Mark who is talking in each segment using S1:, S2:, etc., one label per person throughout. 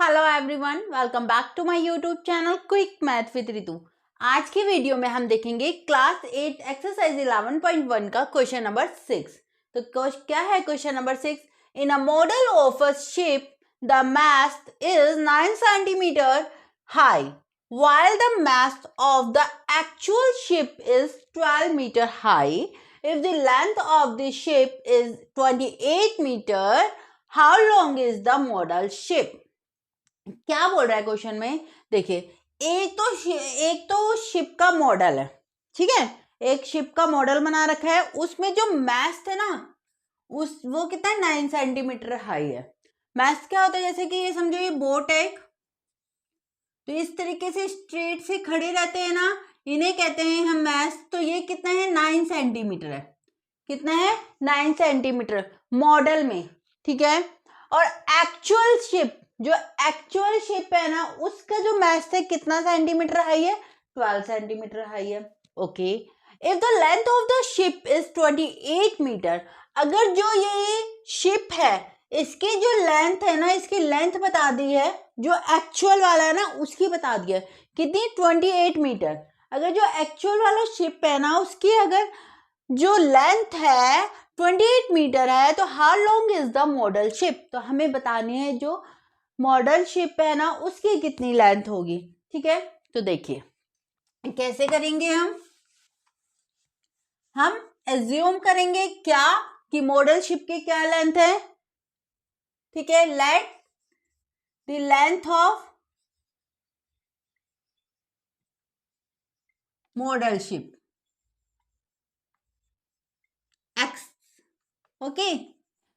S1: Hello everyone, welcome back to my YouTube channel quick math with Ritu. आज की video में हम देखेंगे क्लास 8 एक्सरसाइज 11.1 का क्वेश्चन नंबर 6। तो क्या है question number 6? In a model of a ship the mast is 9 centimetre high while the mast of the actual ship is 12 meter high. If the length of the ship is 28 meter, how long is the model ship? क्या बोल रहा है question में? देखिए, एक तो ship का model है, ठीक है। एक शिप का मॉडल बना रखा है, उसमें जो मैस्ट है ना, वो कितना है? 9 सेंटीमीटर हाई है। मैस्ट क्या होता है? जैसे कि ये समझो, ये बोट है एक, तो इस तरीके से स्ट्रेट से खड़े रहते हैं ना, इन्हें कहते हैं हम मैस्ट। तो ये कितना है? 9 सेंटीमीटर है। कितना है? 9 सेंटीमीटर मॉडल में, ठीक है। और एक्चुअल शिप, जो एक्चुअल शिप है ना, उसका जो मैस्ट है कितना सेंटीमीटर हाई है? 12 सेंटीमीटर हाई है। Okay, if the length of the ship is 28 metre, अगर जो ये शिप है, इसकी जो लेंथ है ना, इसकी लेंथ बता दी है, जो एक्चुअल वाला है ना उसकी बता दी है कितनी? 28 मीटर। अगर जो एक्चुअल वाला शिप है ना, उसकी अगर जो लेंथ है 28 मीटर है, तो how long is the model ship? तो हमें बतानी है जो मॉडल शिप है ना, उसकी कितनी लेंथ होगी, ठीक है। तो देखिए कैसे करेंगे हम एज्यूम करेंगे क्या कि मॉडल शिप की क्या लेंथ है, ठीक है। Let the length of model ship x, okay.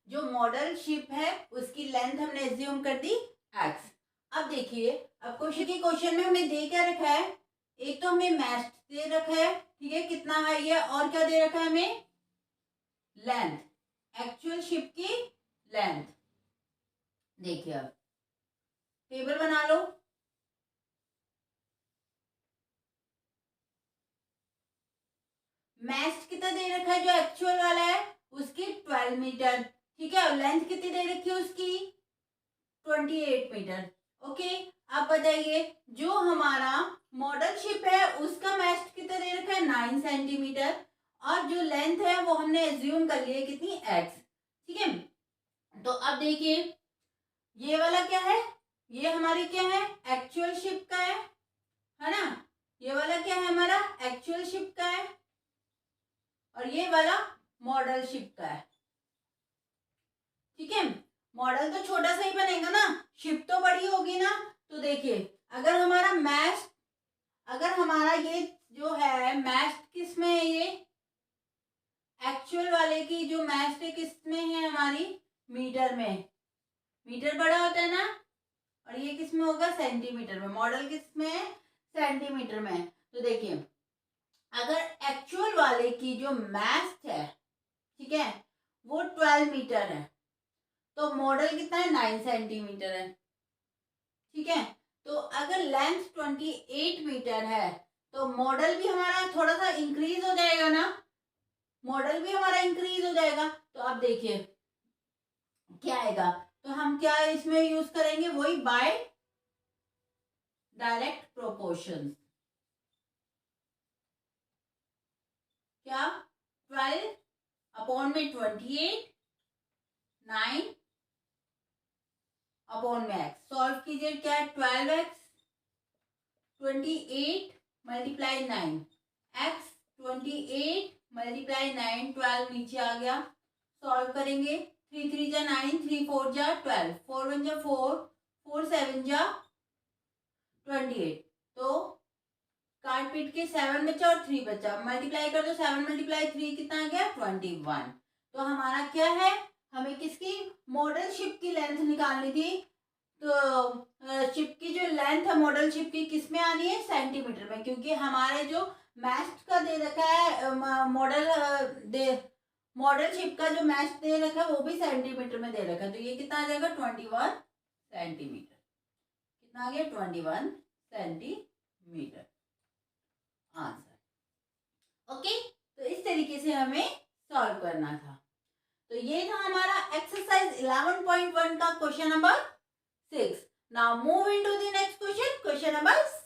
S1: जो मॉडल शिप है उसकी लेंथ हमने एज्यूम कर दी एक्स। अब देखिए, अब क्वेश्चन में हमने दे क्या रखा है? एक तो हमें मैस्ट दे रखा है, ठीक है, कितना हाई है, और क्या दे रखा है हमें? लेंथ, एक्चुअल शिप की लेंथ। देखिए अब टेबल बना लो। मैस्ट कितना दे रखा है? जो एक्चुअल वाला है उसकी 12 मीटर, ठीक है। और लेंथ कितनी दे रखी है उसकी? 28 मीटर। ओके, अब बताइए, जो हमारा मॉडल शिप है उसका मैस्ट कितना दे रखा है? 9 सेंटीमीटर। और जो लेंथ है वो हमने एज्यूम कर लिया कितनी? एक्स, ठीक है। तो अब देखिए, ये वाला क्या है? ये हमारी क्या है? एक्चुअल शिप का है ना। ये वाला क्या है? हमारा एक्चुअल शिप का है। और ये वाला मॉडल शिप का है, ठीक है। मॉडल तो छोटा सा ही बनेगा ना, शिप तो बड़ी होगी ना। तो देखिए, अगर हमारा मैस्ट, अगर हमारा ये जो है मैस्ट किस में है? ये एक्चुअल वाले की जो मैस्ट है किस में है? हमारी मीटर में। मीटर बड़ा होता है ना, और ये किस में होगा? सेंटीमीटर में। मॉडल किस में है? सेंटीमीटर में। तो देखिए, अगर एक्चुअल वाले की जो मैस्ट है, ठीक है, वो 12 मीटर है, तो मॉडल कितना है? 9 सेंटीमीटर है, ठीक है। तो अगर लेंथ 28 मीटर है, तो मॉडल भी हमारा थोड़ा सा इंक्रीज हो जाएगा ना, मॉडल भी हमारा इंक्रीज हो जाएगा। तो अब देखिए क्या आएगा, तो हम क्या इसमें यूज करेंगे? वही बाय डायरेक्ट प्रोपोर्शन। क्या? 12 अपॉन में 28, 9 अपॉन में एक्स। सॉल्व कीजिए, क्या है? 12x 28 मल्टीप्लाई 9 एक्स 28 मल्टीप्लाई 9, 12 नीचे आ गया। सॉल्व करेंगे, 3 3 जा 9, 3 4 जा 12, 4 1 जा 4, 4 7 जा 28। तो काट पीट के 7 बचा और 3 बचा, मल्टीप्लाई कर दो। 7 मल्टीप्लाई 3 कितना आ गया? 21। तो हमारा क्या है? हमें किसकी मॉडल शिप की लेंथ निकालनी थी। तो शिप की जो लेंथ है मॉडल शिप की किस में आनी है? सेंटीमीटर में, क्योंकि हमारे जो मैस्ट का दे रखा है मॉडल शिप का जो मैस्ट दे रखा है वो भी सेंटीमीटर में दे रखा है। तो ये कितना आ जाएगा? 21 सेंटीमीटर। कितना आ गया? 21 सेंटीमीटर आंसर। ओके, तो इस तरीके से हमें सॉल्व करना था। तो ये था हमारा एक्सरसाइज 11.1 का question number 6। Now move into the next question, question number